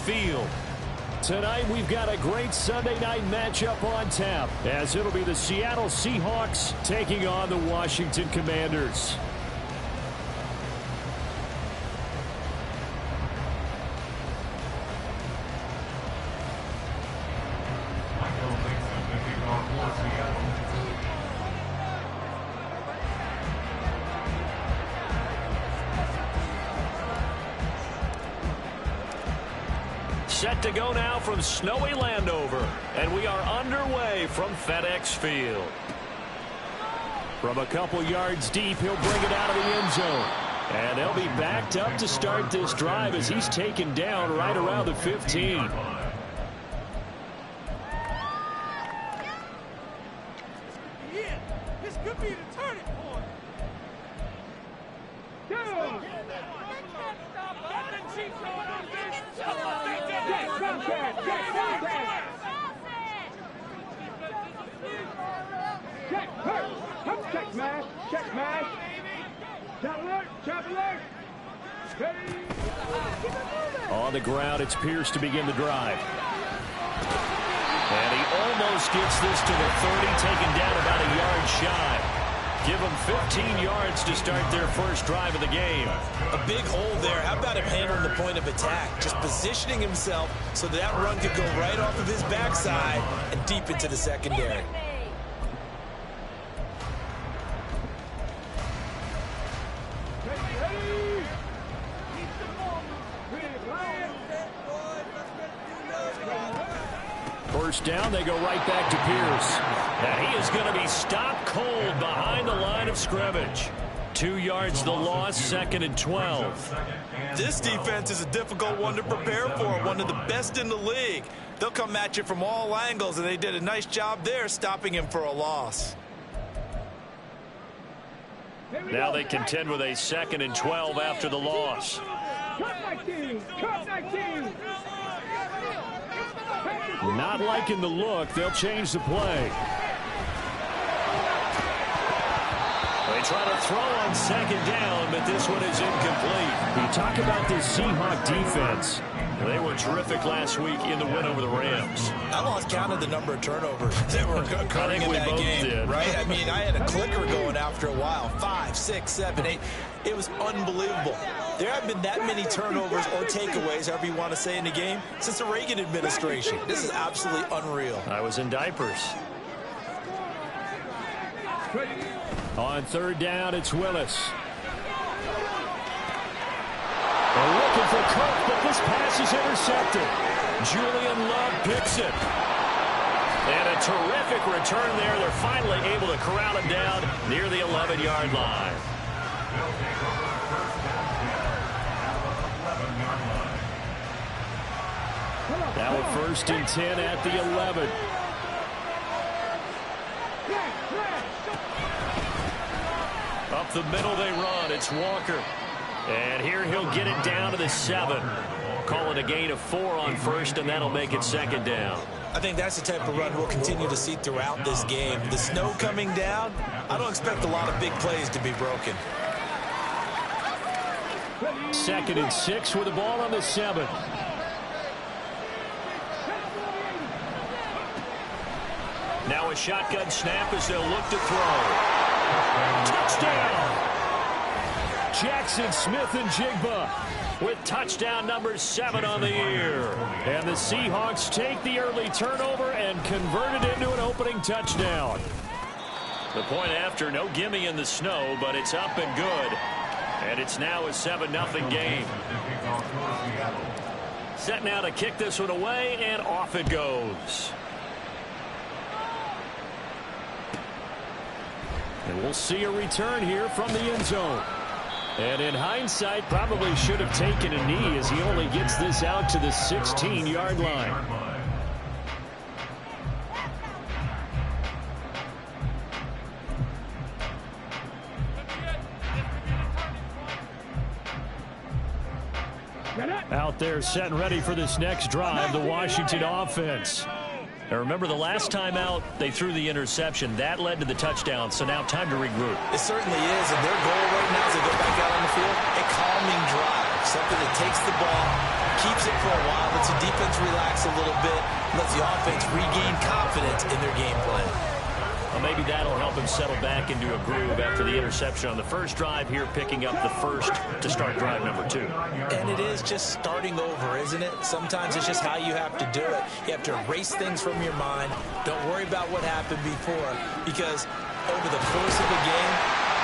Field. Tonight, we've got a great Sunday night matchup on tap, as it'll be the Seattle Seahawks taking on the Washington Commanders. Set to go now from snowy Landover, and we are underway from FedEx Field. From a couple yards deep, he'll bring it out of the end zone. And they'll be backed up to start this drive as he's taken down right around the 15. Yeah, this could be the turning point. Check smash, check smash. Chop alert. On the ground, it's Pierce to begin the drive. And he almost gets this to the 30, taken down about a yard shy. Give them 15 yards to start their first drive of the game. A big hole there. How about him handling the point of attack? Just positioning himself so that run could go right off of his backside and deep into the secondary. First down, they go right back to Pierce. And he is going to be stopped cold behind the line of scrimmage. 2 yards the loss, 2nd and 12. This defense is a difficult one to prepare for, one of the best in the league. They'll come at you from all angles, and they did a nice job there stopping him for a loss. Now they contend with a 2nd and 12 after the loss. Not liking the look. They'll change the play. They try to throw on 2nd down, but this one is incomplete. You talk about this Seahawk defense. They were terrific last week in the win over the Rams. I lost count of the number of turnovers that were occurring in that game, right? I mean, I had a clicker going after a while. 5, 6, 7, 8. It was unbelievable. There haven't been that many turnovers or takeaways, however you want to say, in the game since the Reagan administration. This is absolutely unreal. I was in diapers. On 3rd down, it's Willis. They're looking for Cook, but this pass is intercepted. Julian Love picks it. And a terrific return there. They're finally able to corral him down near the 11-yard line. Now a 1st and 10 at the 11. Up the middle they run. It's Walker. And here he'll get it down to the 7. Call it a gain of 4 on 1st, and that'll make it 2nd down. I think that's the type of run we'll continue to see throughout this game. The snow coming down, I don't expect a lot of big plays to be broken. 2nd and 6 with the ball on the 7. Now a shotgun snap as they'll look to throw. Touchdown! Jackson Smith and Jigba with touchdown number 7 on the year. And the Seahawks take the early turnover and convert it into an opening touchdown. The point after, no gimme in the snow, but it's up and good. And it's now a 7-0 game. Set now to kick this one away, and off it goes. And we'll see a return here from the end zone. And in hindsight, probably should have taken a knee as he only gets this out to the 16-yard line. Out there set and ready for this next drive, the Washington offense. Now remember, the last time out, they threw the interception. That led to the touchdown, so now time to regroup. It certainly is, and their goal right now as they go back out on the field, a calming drive, something that takes the ball keeps it for a while, lets the defense relax a little bit, lets the offense regain confidence in their game plan. Well, maybe that'll help him settle back into a groove after the interception on the first drive here, picking up the first to start drive number 2. And it is just starting over, isn't it? Sometimes it's just how you have to do it. You have to erase things from your mind. Don't worry about what happened before, because over the course of the game,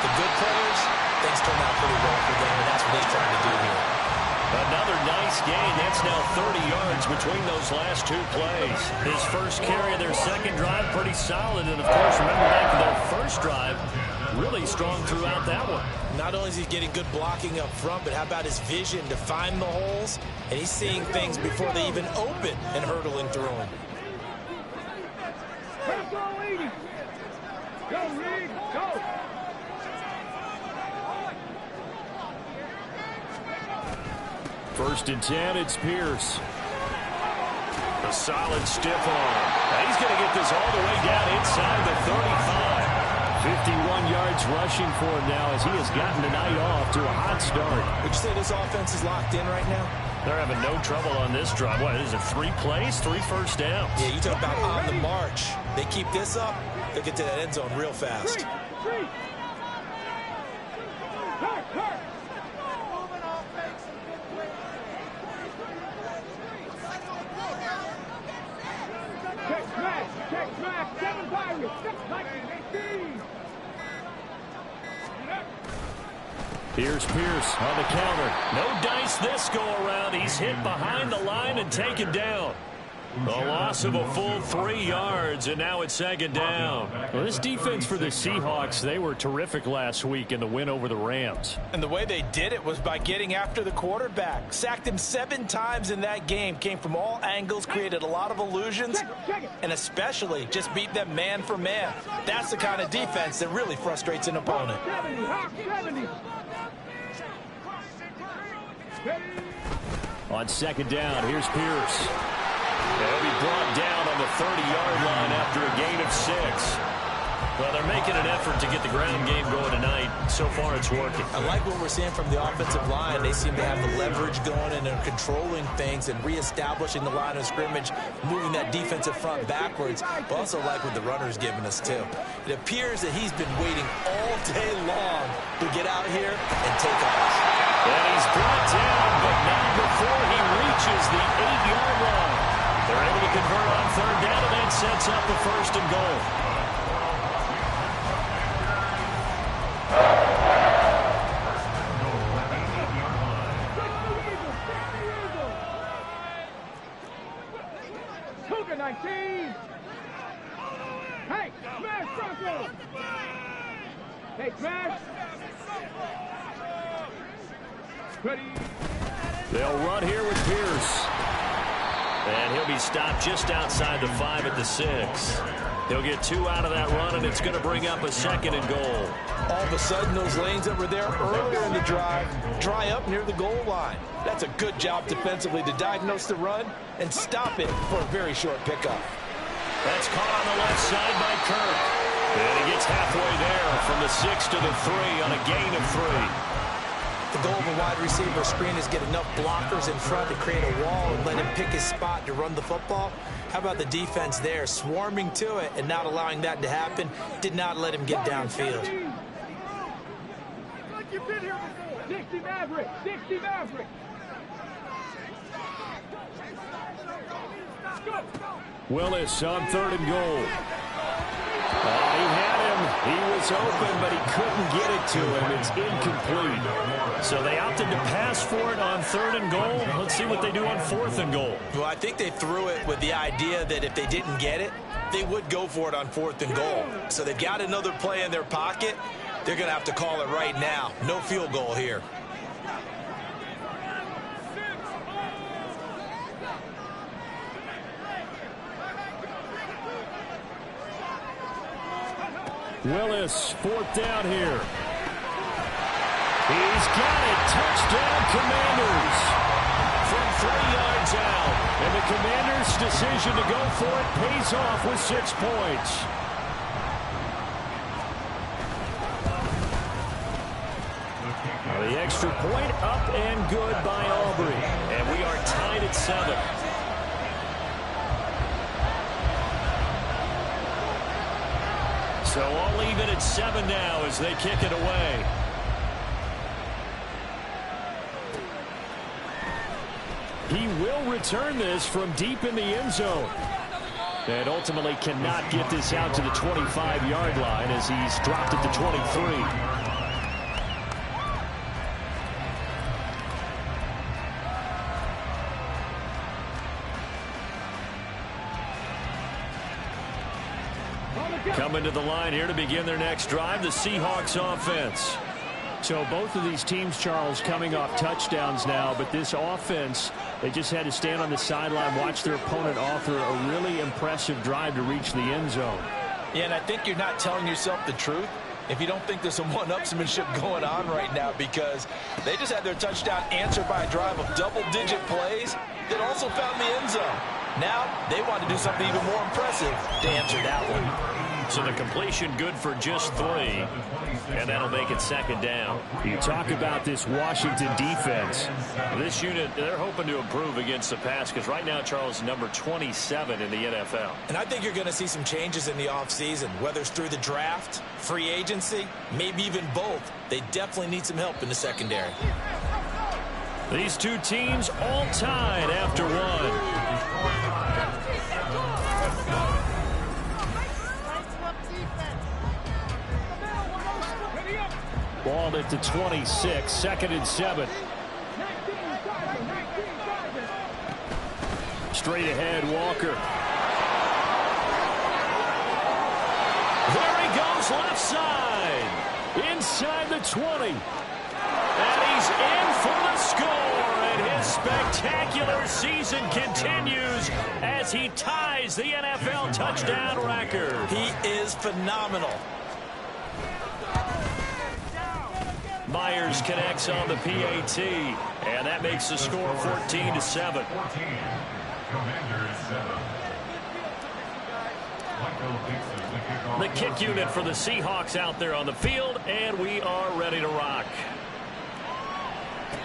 the good players, things turn out pretty well for them, and that's what they're trying to do here. Another nice gain. That's now 30 yards between those last 2 plays. His first carry of their second drive, pretty solid. And, of course, remember back to their first drive, really strong throughout that one. Not only is he getting good blocking up front, but how about his vision to find the holes? And he's seeing things before they even open and hurdling through them. Go, Reed, go! First and 10, it's Pierce. A solid stiff arm. Now he's going to get this all the way down inside the 35. 51 yards rushing for him now as he has gotten the night off to a hot start. Would you say this offense is locked in right now? They're having no trouble on this drive. What, is it 3 plays, 3 first downs? Yeah, you talk about on the march. They keep this up, they'll get to that end zone real fast. Here's Pierce on the counter. No dice this go around. He's hit behind the line and taken down. A loss of a full 3 yards, and now it's second down. Well, this defense for the Seahawks, they were terrific last week in the win over the Rams. And the way they did it was by getting after the quarterback. Sacked him 7 times in that game. Came from all angles, created a lot of illusions, and especially just beat them man for man. That's the kind of defense that really frustrates an opponent. On second down, here's Pierce. He'll be brought down on the 30-yard line after a gain of 6. Well, they're making an effort to get the ground game going tonight. So far, it's working. I like what we're seeing from the offensive line. They seem to have the leverage going, and they're controlling things and reestablishing the line of scrimmage, moving that defensive front backwards. But also like what the runner's giving us, too. It appears that he's been waiting all day long to get out here and take off. And he's brought down, but not before he reaches the 8-yard line. They're able to convert on third down, and that sets up the first and goal. Cougar 19. Hey, smash Bronco. Hey, smash. Ready. They'll run here with Pierce. And he'll be stopped just outside the 5 at the 6. He'll get 2 out of that run, and it's going to bring up a second and goal. All of a sudden, those lanes that were there earlier in the drive dry up near the goal line. That's a good job defensively to diagnose the run and stop it for a very short pickup. That's caught on the left side by Kirk. And he gets halfway there from the 6 to the 3 on a gain of 3. The goal of a wide receiver screen is get enough blockers in front to create a wall and let him pick his spot to run the football. How about the defense there, swarming to it and not allowing that to happen? Did not let him get downfield. 60 Maverick, 60 Maverick. Willis on third and goal. He had him. He was open, but he couldn't get it to him. It's incomplete. So they opted to pass for it on third and goal. Let's see what they do on fourth and goal. Well, I think they threw it with the idea that if they didn't get it, they would go for it on fourth and goal. So they've got another play in their pocket. They're going to have to call it right now. No field goal here. Willis, fourth down here. He's got it. Touchdown, Commanders. From 3 yards out. And the Commanders' decision to go for it pays off with 6 points. The extra point up and good by Aubrey. And we are tied at 7. So all even at 7 now as they kick it away. He will return this from deep in the end zone. And ultimately cannot get this out to the 25-yard line as he's dropped at the 23. Coming to the line here to begin their next drive, the Seahawks offense. So both of these teams, Charles, coming off touchdowns now, but this offense, they just had to stand on the sideline, watch their opponent author a really impressive drive to reach the end zone. Yeah, and I think you're not telling yourself the truth if you don't think there's some one-upsmanship going on right now, because they just had their touchdown answered by a drive of double-digit plays that also found the end zone. Now they want to do something even more impressive to answer that one. So the completion good for just 3, and that'll make it 2nd down. You talk about this Washington defense. This unit, they're hoping to improve against the pass because right now, Charles, number 27 in the NFL. And I think you're going to see some changes in the offseason, whether it's through the draft, free agency, maybe even both. They definitely need some help in the secondary. These two teams all tied after 1. Ball at the 26, 2nd and 7. Straight ahead, Walker. There he goes, left side. Inside the 20. And he's in for the score. And his spectacular season continues as he ties the NFL touchdown record. He is phenomenal. Myers connects on the PAT, and that makes the score 14-7. The kick unit for the Seahawks out there on the field, and we are ready to rock.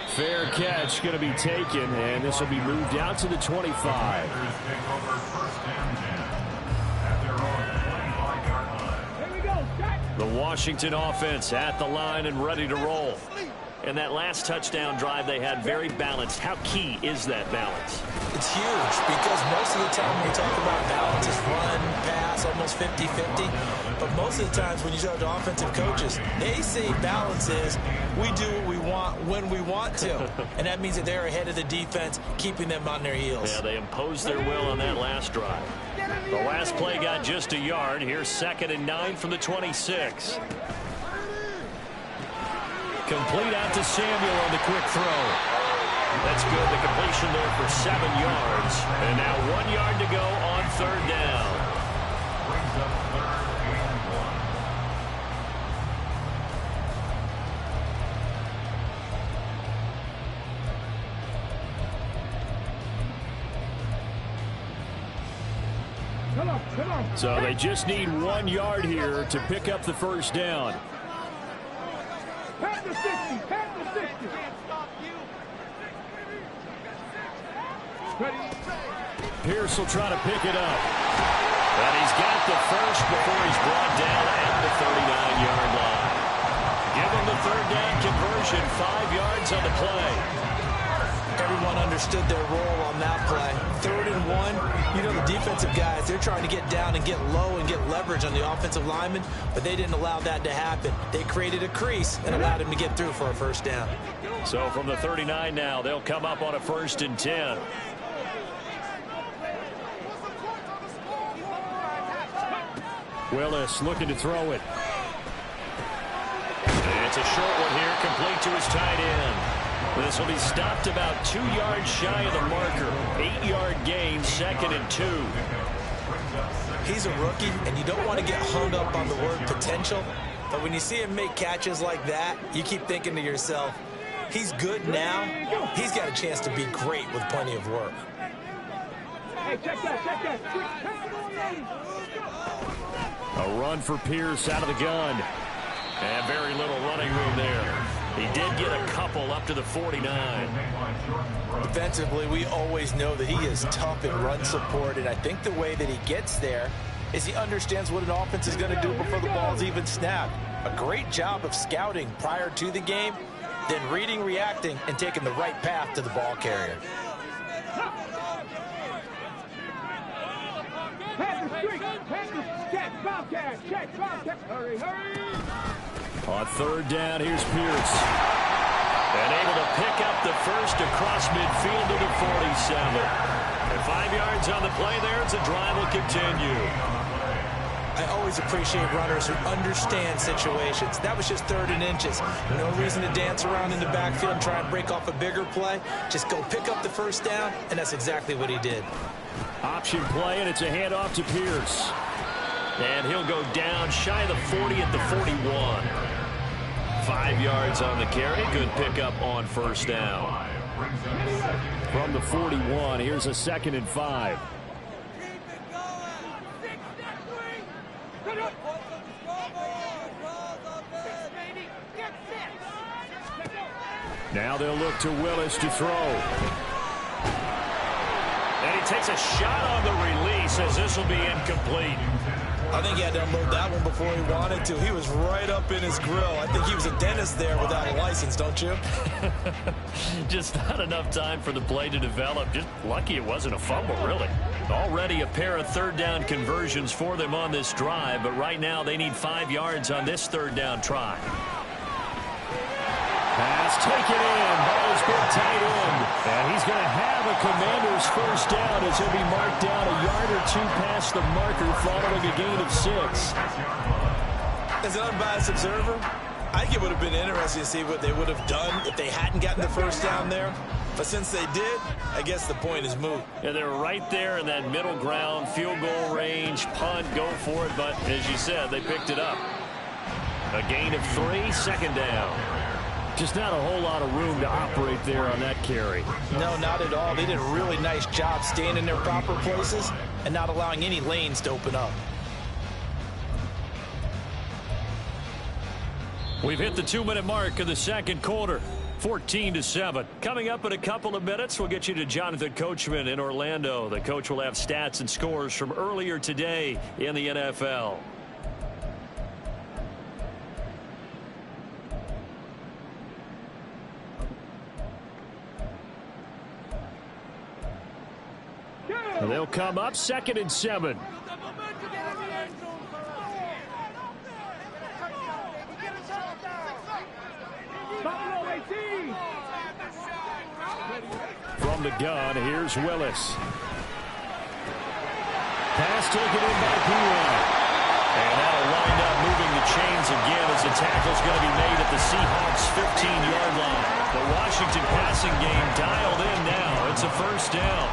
Fair catch going to be taken, and this will be moved out to the 25. The Washington offense at the line and ready to roll. And that last touchdown drive they had very balanced. How key is that balance? It's huge because most of the time when we talk about balance, it's run, pass, almost 50-50. But most of the times when you talk to offensive coaches, they say balance is we do what we want when we want to. And that means that they're ahead of the defense, keeping them on their heels. Yeah, they imposed their will on that last drive. The last play got just a yard. Here's 2nd and 9 from the 26. Complete out to Samuel on the quick throw. That's good. The completion there for 7 yards. And now 1 yard to go on 3rd down. So they just need 1 yard here to pick up the first down. Pat the 60, pat the 60. Pierce will try to pick it up. And he's got the first before he's brought down at the 39-yard line. Give him the 3rd down conversion, 5 yards on the play. Everyone understood their role on that play. 3rd and 1, you know the defensive guys, they're trying to get down and get low and get leverage on the offensive lineman, but they didn't allow that to happen. They created a crease and allowed him to get through for a first down. So from the 39 now, they'll come up on a 1st and 10. Willis looking to throw it. And it's a short one here, complete to his tight end. This will be stopped about 2 yards shy of the marker. 8-yard gain, 2nd and 2. He's a rookie, and you don't want to get hung up on the word potential. But when you see him make catches like that, you keep thinking to yourself, he's good now. He's got a chance to be great with plenty of work. Hey, check that. A run for Pierce out of the gun. And very little running room there. He did get a couple up to the 49. Defensively, we always know that he is tough in run support, and I think the way that he gets there is he understands what an offense is going to do before the ball's even snapped. A great job of scouting prior to the game, then reading, reacting, and taking the right path to the ball carrier. On third down, here's Pierce. And able to pick up the first across midfield to the 47. And 5 yards on the play there as the drive will continue. I always appreciate runners who understand situations. That was just 3rd and inches. No reason to dance around in the backfield and try and break off a bigger play. Just go pick up the first down, and that's exactly what he did. Option play, and it's a handoff to Pierce. And he'll go down shy of the 40 at the 41. 5 yards on the carry. Good pickup on first down. From the 41, here's a 2nd and 5. Now they'll look to Willis to throw. And he takes a shot on the release as this will be incomplete. I think he had to unload that one before he wanted to. He was right up in his grill. I think he was a dentist there without a license, don't you? Just not enough time for the play to develop. Just lucky it wasn't a fumble, really. Already a pair of 3rd down conversions for them on this drive, but right now they need 5 yards on this 3rd down try. Pass taken in. Ball is put tight end. And he's going to have a Commander's first down as he'll be marked down a yard or 2 past the marker following a gain of 6. As an unbiased observer, I think it would have been interesting to see what they would have done if they hadn't gotten the first down there. But since they did, I guess the point is moot. Yeah, they're right there in that middle ground, field goal range, punt, go for it. But as you said, they picked it up. A gain of 3, 2nd down. Just not a whole lot of room to operate there on that carry. No, not at all. They did a really nice job staying in their proper places and not allowing any lanes to open up. We've hit the 2-minute mark of the 2nd quarter. 14-7. Coming up in a couple of minutes, we'll get you to Jonathan Coachman in Orlando. The coach will have stats and scores from earlier today in the NFL. They'll come up 2nd and 7. From the gun, here's Willis. Pass taken in by P1. And that'll wind up moving the chains again as the tackle's going to be made at the Seahawks' 15-yard line. The Washington passing game dialed in now. It's a first down.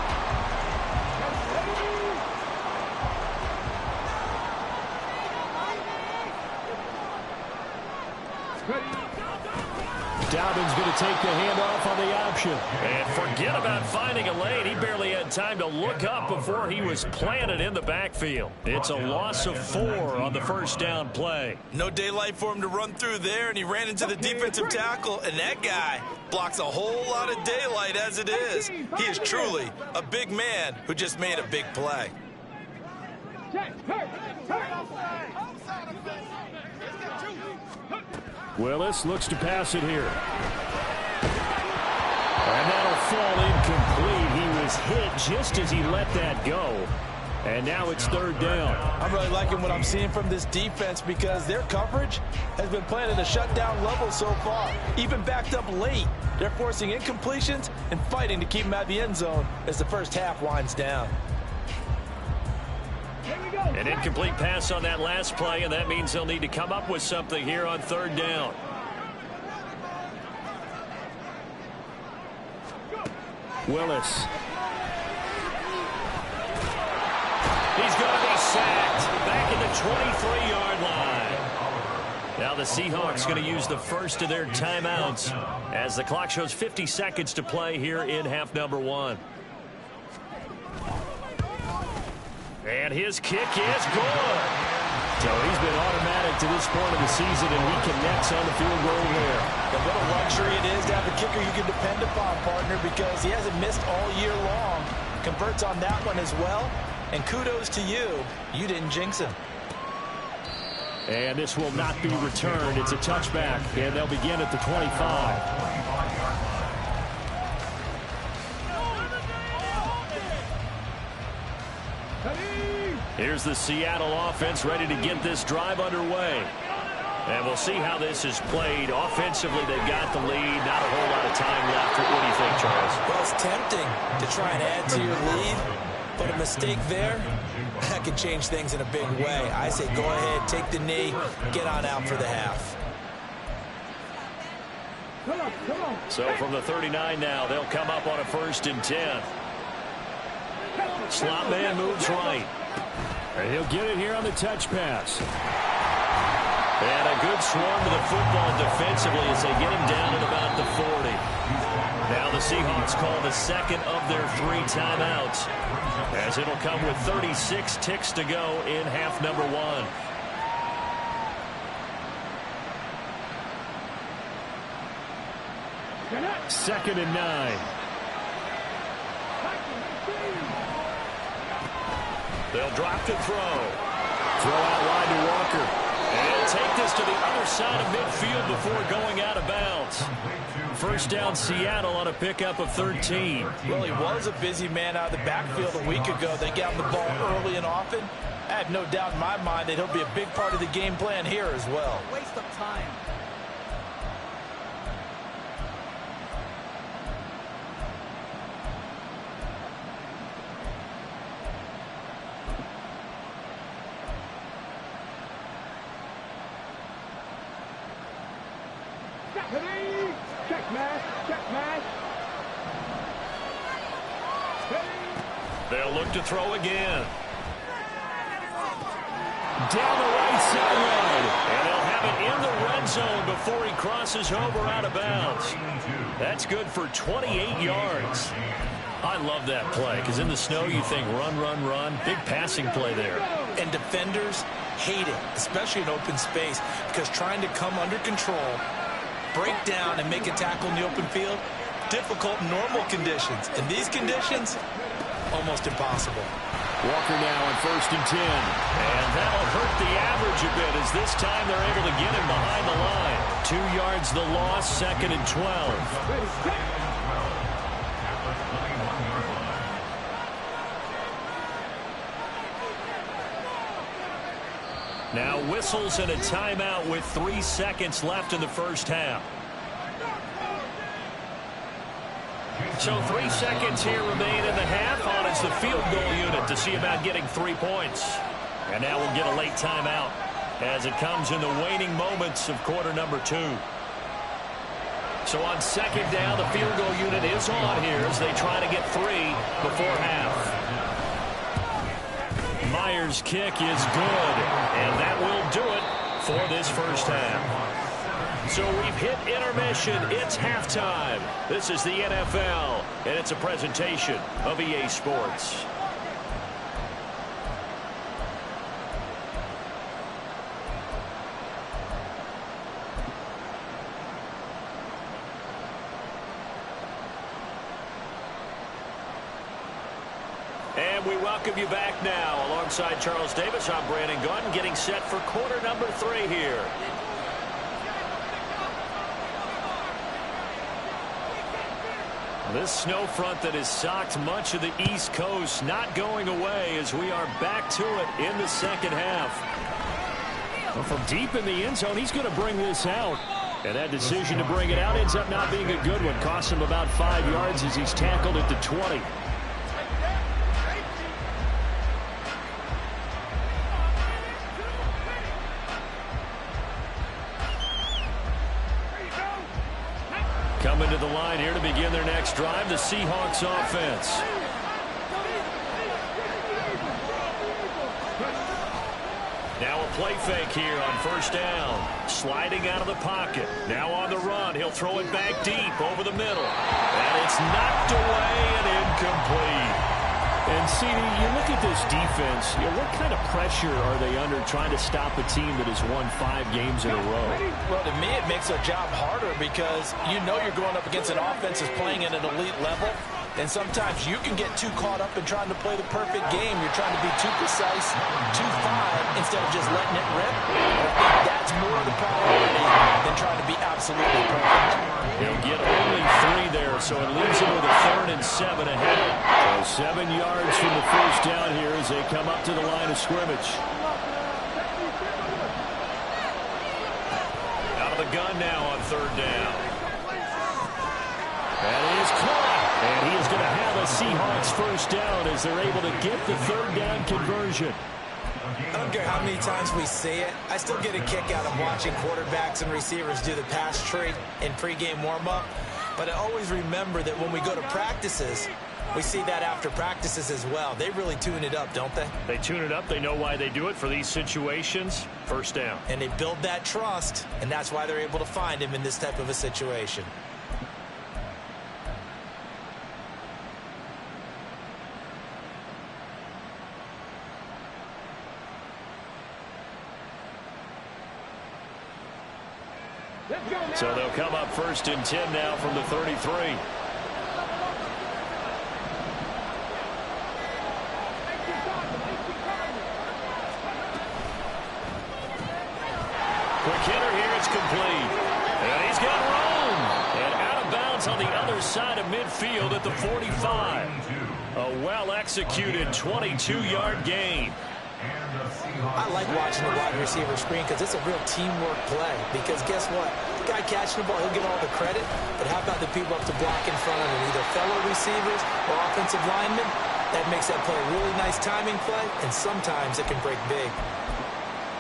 Doubin's going to take the handoff on the option. And forget about finding a lane. He barely had time to look up before he was planted in the backfield. It's a loss of 4 on the first down play. No daylight for him to run through there, and he ran into the defensive tackle, and that guy blocks a whole lot of daylight as it is. He is truly a big man who just made a big play. Willis looks to pass it here. And that'll fall incomplete. He was hit just as he let that go. And now it's 3rd down. I'm really liking what I'm seeing from this defense because their coverage has been playing at a shutdown level so far. Even backed up late, they're forcing incompletions and fighting to keep them out of the end zone as the first half winds down. An incomplete pass on that last play, and that means they'll need to come up with something here on 3rd down. Willis. He's going to be sacked back at the 23-yard line. Now the Seahawks going to use the first of their timeouts as the clock shows 50 seconds to play here in half number 1. And his kick is good. So he's been automatic to this point of the season, and he connects on the field goal there. And what a luxury it is to have a kicker you can depend upon, partner, because he hasn't missed all year long. Converts on that one as well. And kudos to you. You didn't jinx him. And this will not be returned. It's a touchback, and they'll begin at the 25. Here's the Seattle offense ready to get this drive underway. And we'll see how this is played. Offensively, they've got the lead. Not a whole lot of time left. What do you think, Charles? Well, it's tempting to try and add to your lead, but a mistake there, that could change things in a big way. I say go ahead, take the knee, get on out for the half. So from the 39 now, they'll come up on a 1st and 10. Slot man moves right. And he'll get it here on the touch pass. And a good swarm to the football defensively as they get him down at about the 40. Now the Seahawks call the second of their 3 timeouts, as it'll come with 36 ticks to go in half number 1. Second and 9. They'll drop to throw. Throw out wide to Walker. And he'll take this to the other side of midfield before going out of bounds. First down, Seattle on a pickup of 13. Well, he was a busy man out of the backfield a week ago. They got him the ball early and often. I have no doubt in my mind that he'll be a big part of the game plan here as well. Waste of time. Check match. They'll look to throw again. Down the right sideline. And they'll have it in the red zone before he crosses over out of bounds. That's good for 28 yards. I love that play, because in the snow you think run, run, run. Big passing play there. And defenders hate it, especially in open space, because trying to come under control, break down, and make a tackle in the open field, difficult in normal conditions. In these conditions, almost impossible. Walker now on 1st and 10. And that'll hurt the average a bit, as this time they're able to get him behind the line. 2 yards the loss, 2nd and 12. Now whistles and a timeout with 3 seconds left in the first half. So 3 seconds here remain in the half on as the field goal unit to see about getting 3 points. And now we'll get a late timeout as it comes in the waning moments of quarter number 2. So on 2nd down, the field goal unit is on here as they try to get 3 before half. Myers' kick is good, and that will do it for this first half. So we've hit intermission. It's halftime. This is the NFL, and it's a presentation of EA Sports. And we welcome you back now. Alongside Charles Davis, I'm Brandon Gunn, getting set for quarter number 3 here. This snow front that has socked much of the East Coast not going away as we are back to it in the second half. Well, from deep in the end zone, he's going to bring this out. And that decision to bring it out ends up not being a good one. Costs him about 5 yards as he's tackled at the 20. Coming to the line here to begin their next drive, the Seahawks offense. Now a play fake here on first down. Sliding out of the pocket. Now on the run. He'll throw it back deep over the middle. And it's knocked away and incomplete. And, CD, you look at this defense, what kind of pressure are they under trying to stop a team that has won 5 games in a row? Well, to me, it makes their job harder because you know you're going up against an offense that's playing at an elite level. And sometimes you can get too caught up in trying to play the perfect game. You're trying to be too precise, too fine, instead of just letting it rip. And I think that's more of the priority than trying to be absolutely perfect. He'll get only 3 there, so it leaves him with a 3rd and 7 ahead. So 7 yards from the first down here as they come up to the line of scrimmage. Out of the gun now on 3rd down. That is caught. And he is going to have a Seahawks first down as they're able to get the 3rd down conversion. I don't care how many times we see it. I still get a kick out of watching quarterbacks and receivers do the pass tree in pregame warm-up. But I always remember that when we go to practices, we see that after practices as well. They really tune it up, don't they? They tune it up. They know why they do it for these situations. First down. And they build that trust, and that's why they're able to find him in this type of a situation. So they'll come up 1st and 10 now from the 33. Quick hitter here, it's complete. And he's got room. And out of bounds on the other side of midfield at the 45. A well-executed 22-yard gain. I like watching the wide receiver screen because it's a real teamwork play. Because guess what? The guy catching the ball, he'll get all the credit. But how about the people up to block in front of him, either fellow receivers or offensive linemen? That makes that play a really nice timing play, and sometimes it can break big.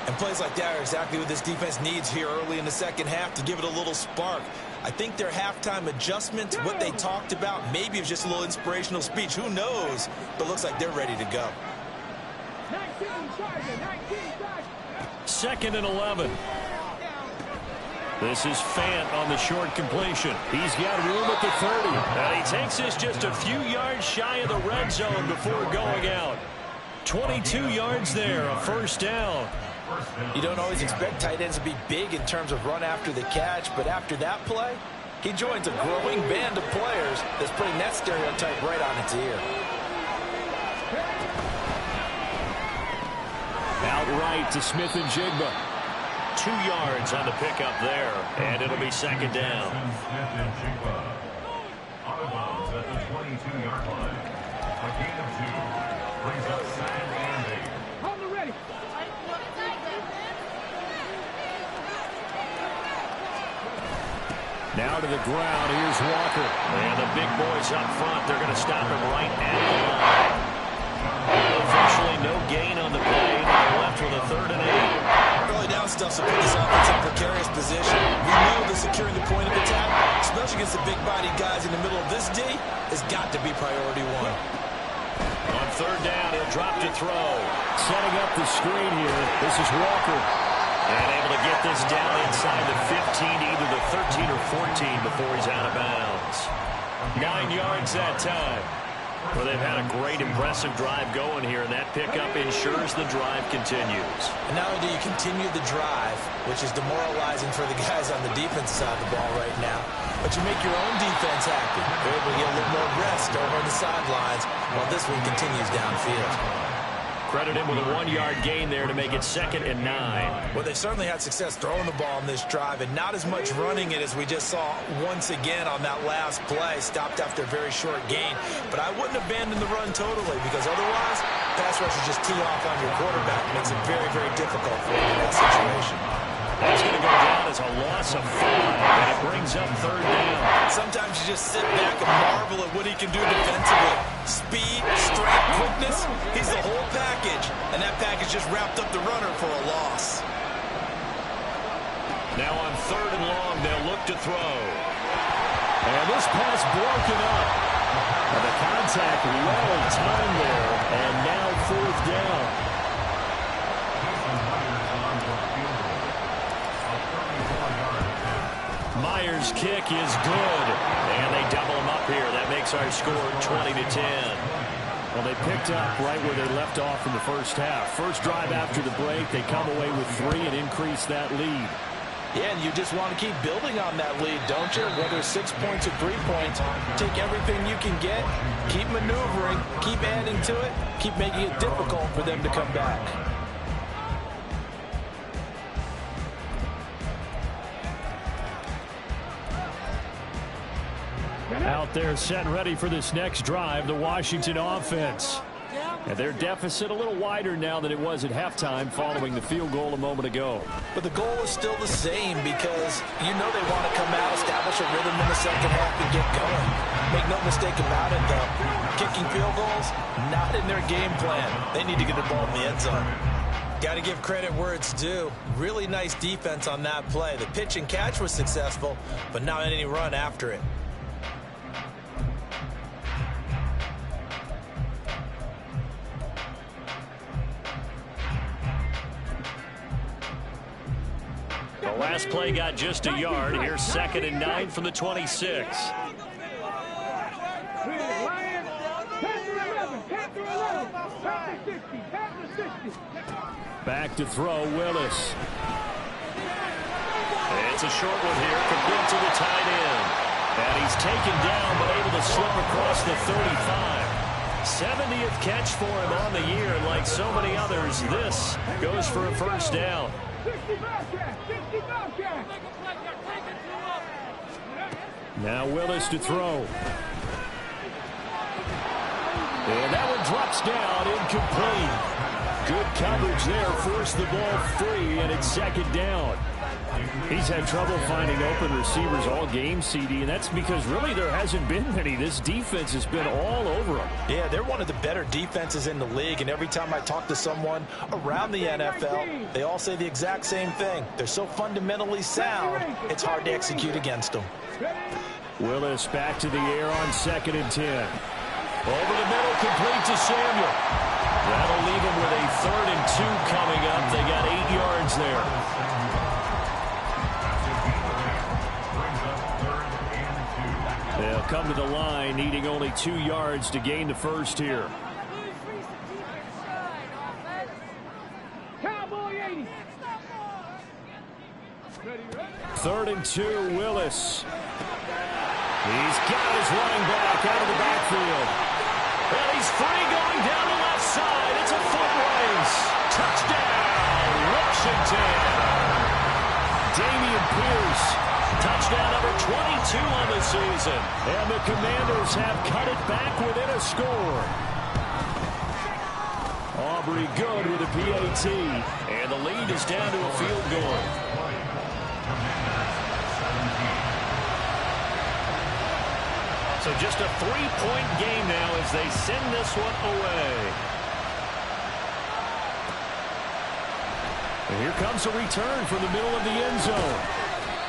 And plays like that are exactly what this defense needs here early in the second half to give it a little spark. I think their halftime adjustments, what they talked about, maybe it was just a little inspirational speech. Who knows? But looks like they're ready to go. 2nd and 11. This is Fant on the short completion. He's got room at the 30. And he takes this just a few yards shy of the red zone before going out. 22 yards there, a first down. You don't always expect tight ends to be big in terms of run after the catch, but after that play, he joins a growing band of players that's putting that stereotype right on its ear. Outright to Smith and Jigba. 2 yards on the pickup there, and it'll be 2nd down. Smith and Jigba out of bounds at the 22-yard line. A gain of 2 brings up 2nd and 8. Hold it ready. Now to the ground. Here's Walker. And the big boys up front. They're going to stop him right at the line. Officially no gain on the play. They're left with a 3rd and 8. Early down stuff to put this offense in a precarious position. We know that securing the point of attack, especially against the big-bodied guys in the middle of this D, has got to be priority 1. On 3rd down, he'll drop to throw. Setting up the screen here. This is Walker. And able to get this down inside the 15, either the 13 or 14 before he's out of bounds. 9 yards that time. Well, they've had a great, impressive drive going here, and that pickup ensures the drive continues. And not only do you continue the drive, which is demoralizing for the guys on the defensive side of the ball right now, but you make your own defense happy. They're able to get a little more rest over on the sidelines while this one continues downfield. Credit him with a 1-yard gain there to make it 2nd and 9. Well, they certainly had success throwing the ball in this drive, and not as much running it as we just saw once again on that last play. Stopped after a very short gain. But I wouldn't abandon the run totally, because otherwise, pass rushers just tee off on your quarterback. Makes it very, very difficult for him in that situation. That's going to go down as a loss of 5, and it brings up 3rd down. Sometimes you just sit back and marvel at what he can do defensively. Speed, strength, quickness, he's the whole package. And that package just wrapped up the runner for a loss. Now on 3rd and long, they'll look to throw. And this pass broken up. And the contact well timed there, and now 4th down. Myers' kick is good, and they double him up here. That makes our score 20-10. Well, they picked up right where they left off in the first half. First drive after the break, they come away with 3 and increase that lead. Yeah, and you just want to keep building on that lead, don't you? Whether it's 6 points or 3 points, take everything you can get, keep maneuvering, keep adding to it, keep making it difficult for them to come back. Out there set ready for this next drive, the Washington offense. And their deficit a little wider now than it was at halftime following the field goal a moment ago. But the goal is still the same because you know they want to come out, establish a rhythm in the second half and get going. Make no mistake about it, though. Kicking field goals, not in their game plan. They need to get the ball in the end zone. Got to give credit where it's due. Really nice defense on that play. The pitch and catch was successful, but not any run after it. The last play got just a yard. Here's 2nd and 9 from the 26. Back to throw, Willis. It's a short one here, complete to the tight end. And he's taken down, but able to slip across the 35. 70th catch for him on the year, and like so many others, this goes for a first down. Now Willis to throw. And that one drops down, incomplete. Good coverage there, forced the ball free, and it's 2nd down. He's had trouble finding open receivers all game, CD, and that's because really there hasn't been many. This defense has been all over them. Yeah, they're one of the better defenses in the league, and every time I talk to someone around the NFL, they all say the exact same thing. They're so fundamentally sound, it's hard to execute against them. Willis back to the air on 2nd and 10. Over the middle, complete to Samuel. That'll leave him with a 3rd and 2 coming up. They got 8 yards there. They'll come to the line, needing only 2 yards to gain the first here. Cowboy 80. 3rd and 2, Willis. He's got his running back out of the backfield. And he's free going down the left side. It's a foot race. Touchdown, Washington. Dameon Pierce. Touchdown number 22 on the season. And the Commanders have cut it back within a score. Aubrey good with a PAT. And the lead is down to a field goal. So just a 3-point game now as they send this one away. And here comes a return from the middle of the end zone.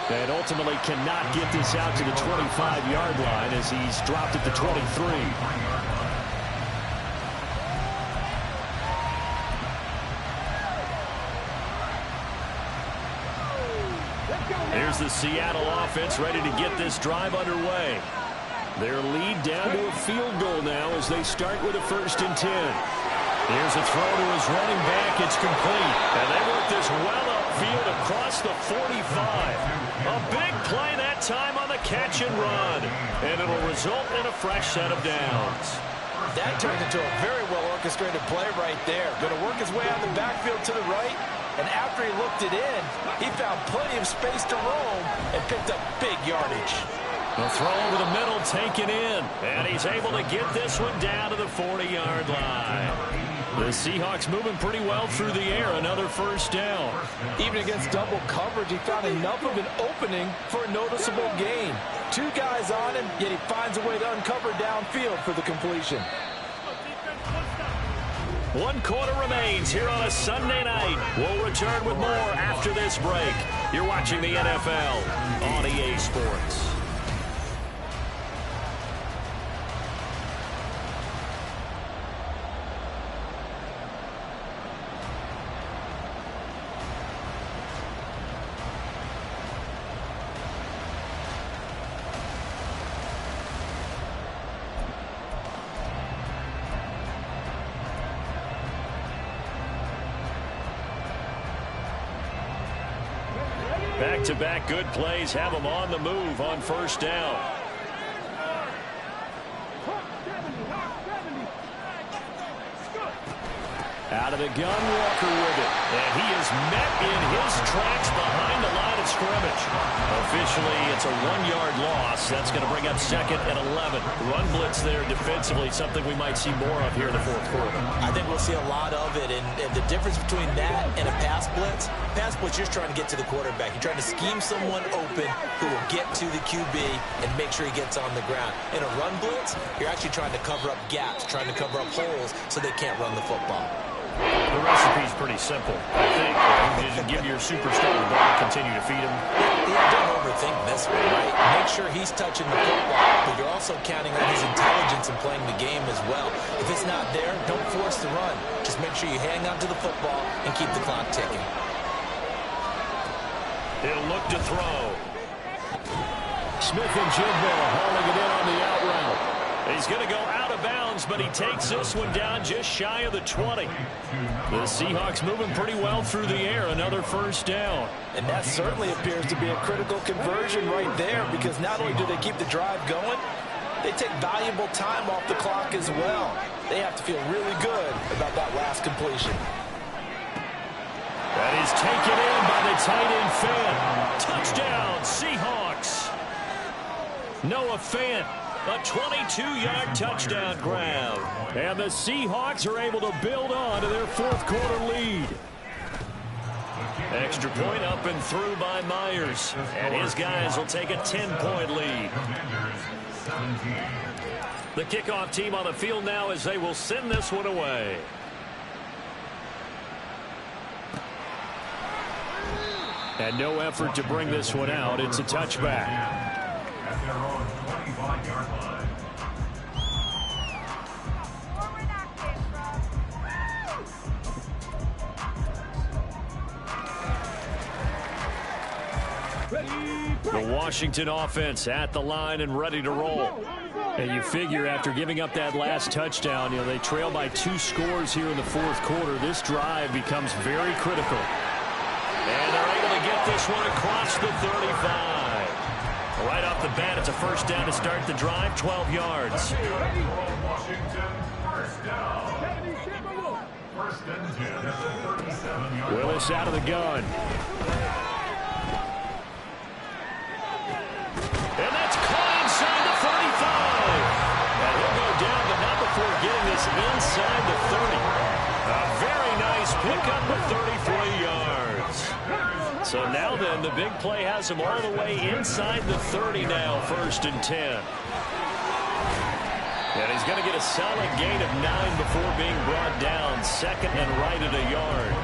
And ultimately cannot get this out to the 25-yard line as he's dropped at the 23. Here's the Seattle offense ready to get this drive underway. Their lead down to a field goal now as they start with a 1st and 10. Here's a throw to his running back. It's complete. And they work this well upfield across the 45. A big play that time on the catch and run. And it'll result in a fresh set of downs. That turned into a very well-orchestrated play right there. Going to work his way out the backfield to the right. And after he looked it in, he found plenty of space to roam and picked up big yardage. The throw over the middle, taken in. And he's able to get this one down to the 40-yard line. The Seahawks moving pretty well through the air. Another first down. Even against double coverage, he found enough of an opening for a noticeable gain. 2 guys on him, yet he finds a way to uncover downfield for the completion. 1 quarter remains here on a Sunday night. We'll return with more after this break. You're watching the NFL on EA Sports. Back-to-back good plays have them on the move on first down. Out of the gun, Walker with it. And he is met in his tracks behind the line of scrimmage. Officially, it's a 1-yard loss. That's going to bring up second and 11. Run blitz there defensively, something we might see more of here in the fourth quarter. I think we'll see a lot of it. And the difference between that and a pass blitz, you're just trying to get to the quarterback. You're trying to scheme someone open who will get to the QB and make sure he gets on the ground. In a run blitz, you're actually trying to cover up gaps, trying to cover up holes so they can't run the football. The recipe's pretty simple, I think. You just give your superstar the ball and continue to feed him. Yeah, don't overthink this one, right? Make sure he's touching the football, but you're also counting on his intelligence in playing the game as well. If it's not there, don't force the run. Just make sure you hang on to the football and keep the clock ticking. He'll look to throw. Smith and Jigba hauling it in on the out route. He's going to go out of bounds, but he takes this one down just shy of the 20. The Seahawks moving pretty well through the air. Another first down. And that certainly appears to be a critical conversion right there, because not only do they keep the drive going, they take valuable time off the clock as well. They have to feel really good about that last completion. That is taken in by the tight end Fant. Touchdown, Seahawks. Noah Fant. A 22-yard touchdown grab. And the Seahawks are able to build on to their fourth quarter lead. Extra point up and through by Myers. And his guys will take a 10-point lead. The kickoff team on the field now as they will send this one away. And no effort to bring this one out. It's a touchback. At their own 25-yard line. The Washington offense at the line and ready to roll. And you figure after giving up that last touchdown, they trail by 2 scores here in the fourth quarter. This drive becomes very critical. And they're able to get this one across the 35. Right off the bat, it's a first down to start the drive, 12 yards. Washington, first down. First and 10 at the 37-yard line. Willis out of the gun. And that's caught inside the 35. And he'll go down, but not before getting this inside the 30. A very nice pickup of 33 yards. So now then, the big play has him all the way inside the 30 now, first and 10. And he's going to get a solid gain of 9 before being brought down. Second and right at a yard.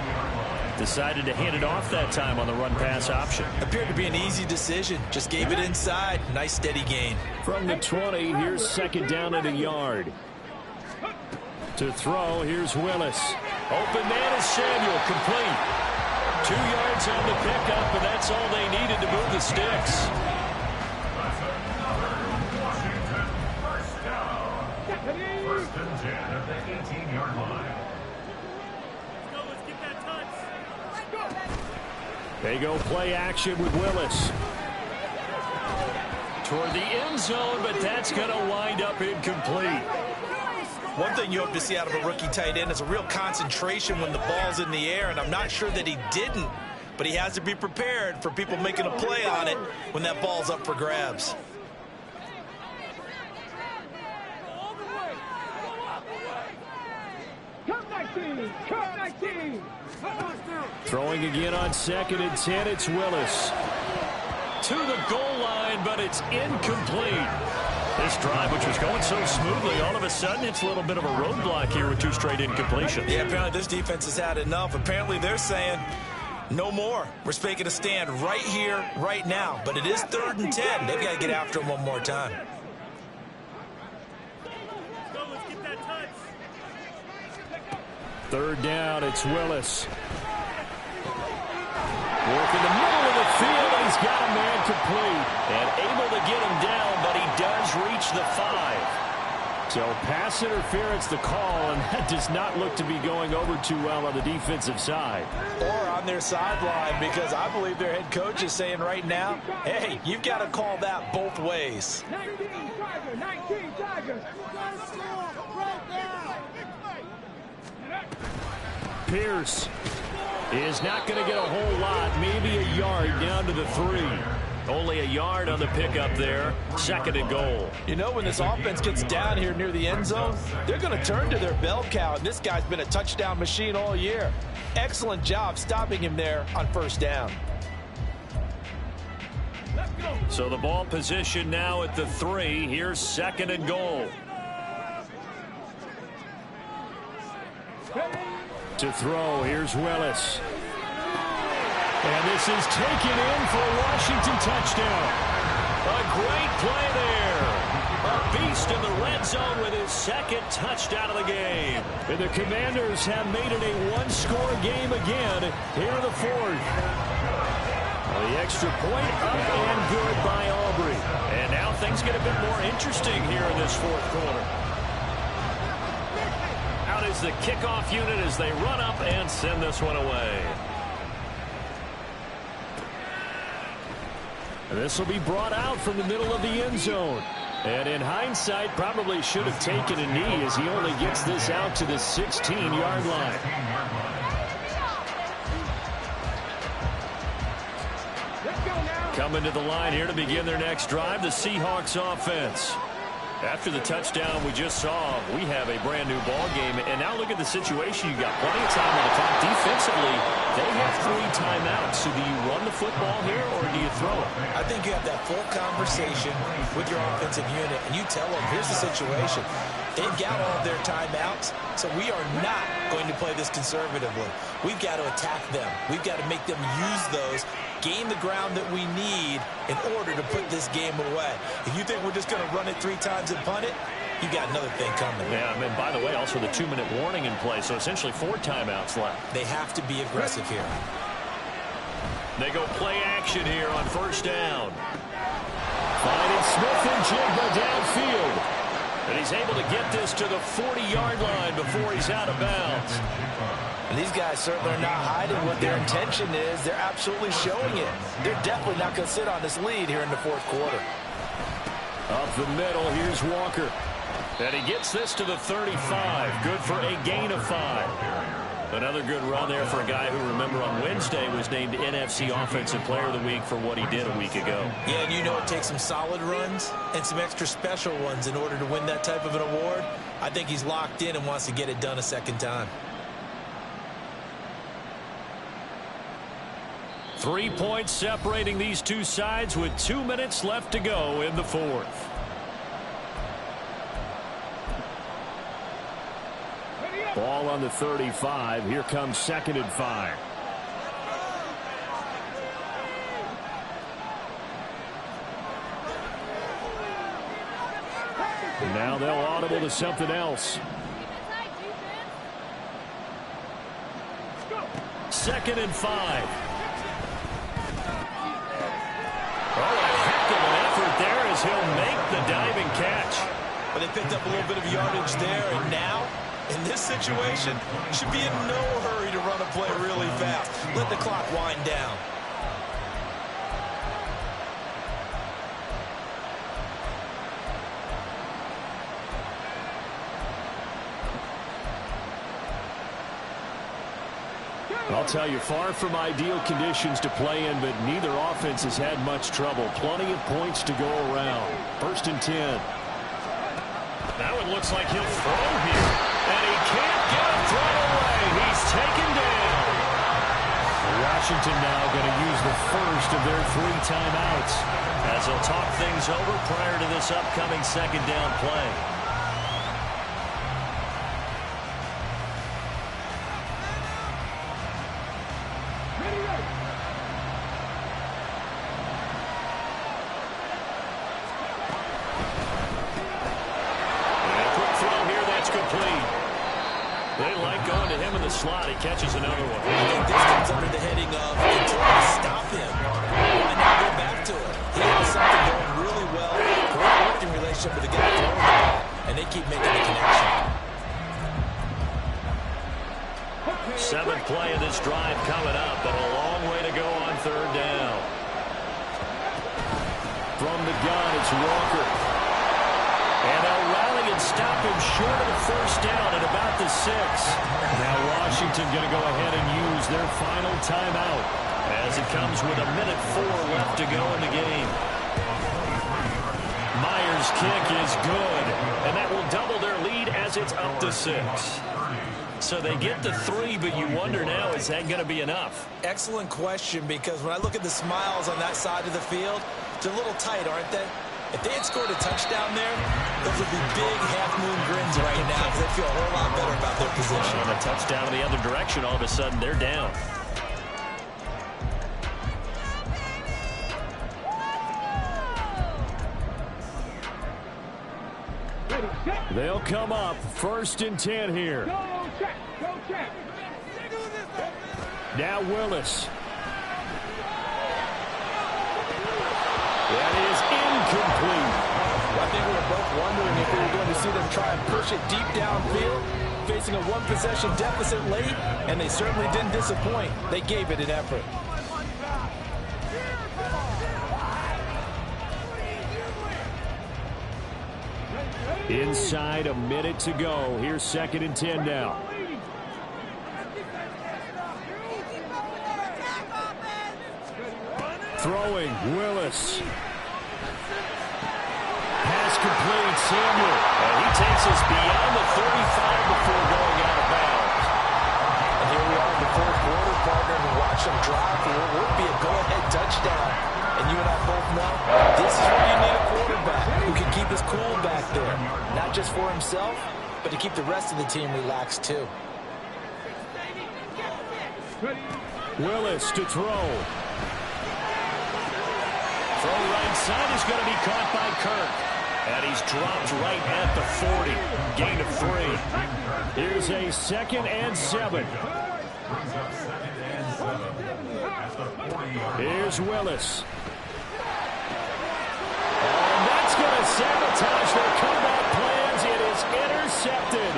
Decided to hand it off that time on the run-pass option. Appeared to be an easy decision. Just gave it inside. Nice steady gain. From the 20, here's second down at a yard. To throw, here's Willis. Open man is Samuel, complete. 2 yards on the pickup, and that's all they needed to move the sticks. Washington, first down. First and 10 at the 18-yard line. Let's get that touch. They go play action with Willis. Toward the end zone, but that's going to wind up incomplete. One thing you hope to see out of a rookie tight end is a real concentration when the ball's in the air, and I'm not sure that he didn't, but he has to be prepared for people making a play on it when that ball's up for grabs. Throwing again on second and 10, it's Willis. To the goal line, but it's incomplete. This drive, which was going so smoothly, all of a sudden it's a little bit of a roadblock here with 2 straight incompletions. Yeah, apparently this defense has had enough. Apparently they're saying, no more. We're making a stand right here, right now. But it is 3rd and 10. They've got to get after him one more time. Let's get that touch. 3rd down, it's Willis. Work in the middle of the field, and he's got a man complete. And able to get him down, but he does reach the 5. So pass interference the call, and that does not look to be going over too well on the defensive side. Or on their sideline, because I believe their head coach is saying right now, hey, you've got to call that both ways. 19 Tigers, 19 Tigers. Pierce is not going to get a whole lot, maybe a yard down to the 3. Only a yard on the pickup there. 2nd and goal. You know, when this offense gets down here near the end zone, they're going to turn to their bell cow, and this guy's been a touchdown machine all year. Excellent job stopping him there on 1st down. So the ball position now at the 3. Here's 2nd and goal. To throw, here's Willis. And this is taken in for a Washington touchdown. A great play there. A beast in the red zone with his 2nd touchdown of the game. And the Commanders have made it a one-score game again here in the 4th. The extra point up and good by Aubrey. And now things get a bit more interesting here in this 4th quarter. Out is the kickoff unit as they run up and send this one away. This will be brought out from the middle of the end zone. And in hindsight, probably should have taken a knee as he only gets this out to the 16-yard line. Coming to the line here to begin their next drive, the Seahawks offense. After the touchdown we just saw, we have a brand new ball game. And now look at the situation. You got plenty of time on the clock. Defensively, they have 3 timeouts. So do you run the football here or do you throw it? I think you have that full conversation with your offensive unit, and you tell them, here's the situation. They've got all of their timeouts, so we are not going to play this conservatively. We've got to attack them. We've got to make them use those, gain the ground that we need in order to put this game away. If you think we're just going to run it 3 times and punt it, you got another thing coming. Yeah, and by the way, also the 2-minute warning in play, so essentially 4 timeouts left. They have to be aggressive here. They go play action here on 1st down. Finding Smith and Jigba downfield. And he's able to get this to the 40-yard line before he's out of bounds. And these guys certainly are not hiding what their intention is. They're absolutely showing it. They're definitely not going to sit on this lead here in the 4th quarter. Up the middle, here's Walker. And he gets this to the 35. Good for a gain of 5. Another good run there for a guy who, remember, on Wednesday was named NFC Offensive Player of the Week for what he did a week ago. Yeah, and you know it takes some solid runs and some extra special ones in order to win that type of an award. I think he's locked in and wants to get it done a 2nd time. 3 points separating these two sides with 2 minutes left to go in the 4th. Ball on the 35. Here comes 2nd and 5. And now they'll audible to something else. 2nd and 5. Oh, a heck of an effort there as he'll make the diving catch. But they picked up a little bit of yardage there, and now, in this situation, should be in no hurry to run a play really fast. Let the clock wind down. I'll tell you, far from ideal conditions to play in, but neither offense has had much trouble. Plenty of points to go around. 1st and 10. That one looks like he'll throw here. And he can't get a throw away. He's taken down. Washington now going to use the first of their 3 timeouts as they'll talk things over prior to this upcoming 2nd down play. They like going to him in the slot. He catches another one. I think this comes under the heading of trying to stop him. Why not go back to it? He has something going really well. Great working relationship with the guy throwing the ball. and they keep making the connection. 7th play of this drive coming up, but a long way to go on 3rd down. From the gun, it's Walker. And they'll rally and stop him short of the 1st down at about the 6. Now Washington going to go ahead and use their final timeout as it comes with 1:04 left to go in the game. Myers' kick is good, and that will double their lead as it's up to 6. So they get the 3, but you wonder now, is that going to be enough? Excellent question, because when I look at the smiles on that side of the field, they're a little tight, aren't they? If they had scored a touchdown there, those would be big half-moon grins right now because they feel a whole lot better about their position. And a touchdown in the other direction, all of a sudden they're down. They'll come up 1st and 10 here. Go check. Go check. Now Willis. That is incomplete. I think we were both wondering if we were going to see them try and push it deep downfield, facing a 1-possession deficit late, and they certainly didn't disappoint. They gave it an effort. Inside a minute to go. Here's 2nd and 10 now. Throwing, Willis. Pass complete, Samuel. And he takes us beyond the 35 before going out of bounds. And here we are in the 4th quarter, partner, and watch them drive for what would be a go-ahead touchdown. And you and I both know this is where you need a quarterback who can keep his cool back there. Not just for himself, but to keep the rest of the team relaxed too. Willis to throw. Throw right side is going to be caught by Kirk. And he's dropped right at the 40. Gain of 3. Here's a 2nd and 7. Here's Willis. And that's going to sabotage their comeback plans. It is intercepted.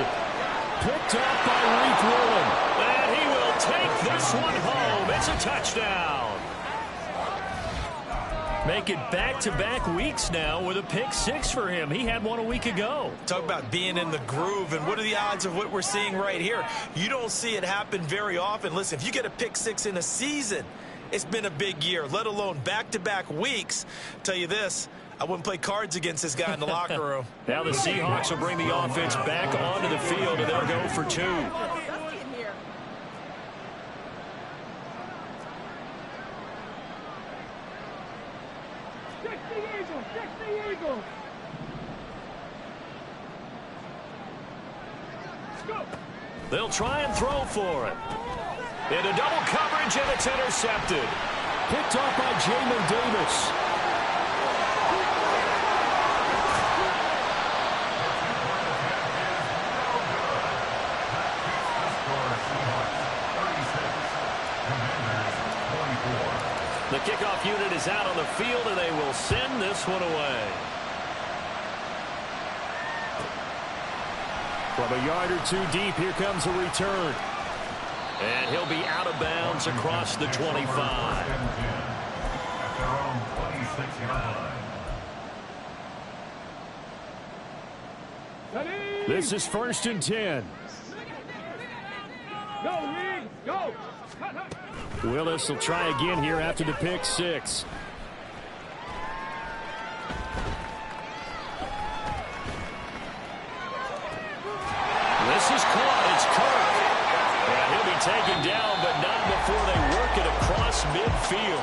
Picked up by Reek Woolen. And he will take this one home. It's a touchdown. Make it back-to-back weeks now with a pick 6 for him. He had one a week ago. Talk about being in the groove, and what are the odds of what we're seeing right here? You don't see it happen very often. Listen, if you get a pick 6 in a season, it's been a big year, let alone back-to-back weeks. Tell you this, I wouldn't play cards against this guy in the locker room. Now the Seahawks will bring the offense back onto the field, and they'll go for 2. They'll try and throw for it. Into double coverage, and it's intercepted. Picked off by Jamin Davis. The kickoff unit is out on the field, and they will send this one away. From a yard or 2 deep, here comes a return. And he'll be out of bounds across the 25. This is 1st and 10. Go, Reed, go. Willis will try again here after the pick 6. This is caught. It's Kirk. And he'll be taken down, but not before they work it across midfield.